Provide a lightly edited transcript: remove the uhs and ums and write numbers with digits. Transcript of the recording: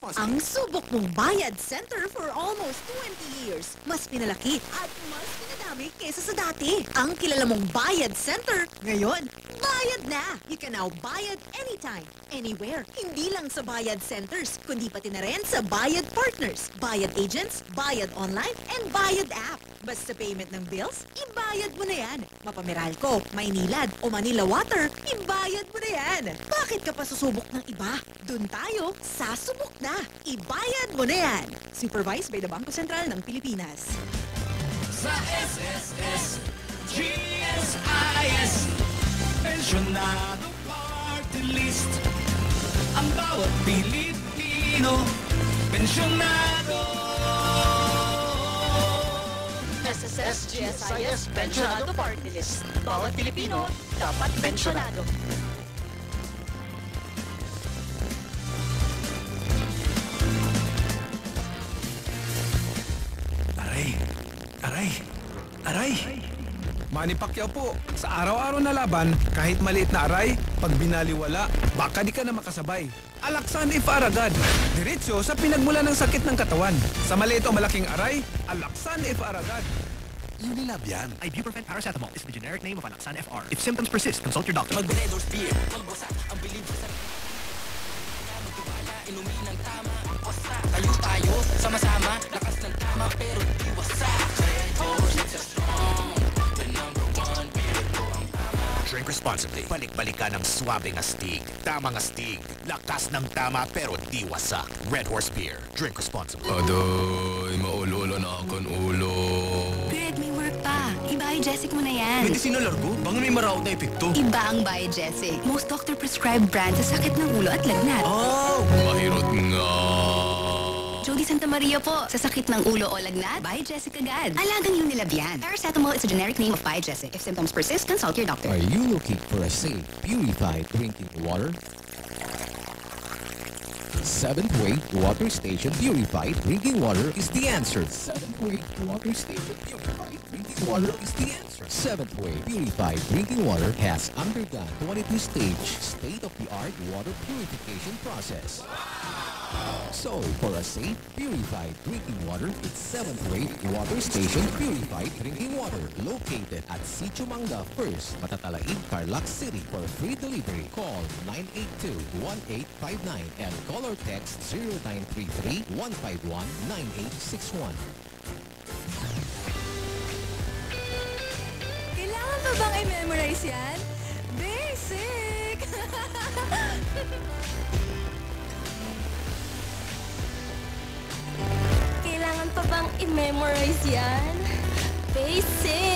Ang subok mong bayad center for almost 20 years. Mas pinalaki at mas pinadami kesa sa dati. Ang kilala mong bayad center, ngayon, bayad na! You can now bayad anytime, anywhere. Hindi lang sa bayad centers, kundi pati na rin sa bayad partners, bayad agents, bayad online, and bayad app. Basta payment ng bills, ibayad mo na yan. Mapameralco, Maynilad, o Manila Water, ibayad mo na yan. Bakit ka pa susubok ng iba? Dun tayo, sasubok na. Ibayad mo na yan. Supervised by the Bangko Sentral ng Pilipinas. Sa SSS, GSIS, Pensyonado Party List. Ang bawat Pilipino, pensyonado. SSS, GSIS, Pensyonado Party List. Bawat Pilipino, dapat pensyonado. Aray! Manny Pacquiao po, sa araw-araw na laban, kahit maliit na aray, pag binaliwala, baka di ka na makasabay. Alaksan if aragad. Diretso sa pinagmula ng sakit ng katawan. Sa maliit o malaking aray, Alaksan if aragad. Unilab yan. Ibuprofen paracetamol is the generic name of Alaksan FR. If symptoms persist, consult your doctor. Mag-Red Horse Beer, magbasa, ang bilib sa magtiwala, inumin ng tama, wasa. Tayo, sama-sama, lakas ng tama, pero di wasa. Red Horse, it's a strong, the number one beer ko ang tama. Drink responsibly. Balik-balikan ng swabing astig. Tamang astig. Lakas ng tama pero di wasak. Red Horse Beer. Drink responsibly. Adoy, maulo-ulo na akong ulo. Greg, may work pa. Iba-Jessic mo na yan. Medicine largo? Baka may maraot na epekto. Iba ang Biogesic. Most doctor-prescribed brand sa sakit ng ulo at lagnat. Oh! Mahirot nga. Jody Santa Maria po. Sa sakit ng ulo o lagnat, Biogesic agad. Alagang Unilab yan. Paracetamol is a generic name of Biogesic. If symptoms persist, consult your doctor. Are you looking for a safe, purified drinking water? Seventh Wave Water Station Purified Drinking Water is the answer. Seventh Wave Water Station Purified Drinking Water is the answer. Seventh Wave Purified Drinking Water has undergone 22-stage state-of-the-art water purification process. So, for a safe, purified drinking water, it's Seventh Wave Water Station Purified Drinking Water, located at Sitio Manga 1st, Matatalaig, Tarlac City. For free delivery, call 982-1859 and call or text 0933-151-9861. Kailangan pa bang i-memorize yan? Basic! Kailangan pa bang i-memorize yan? Basic!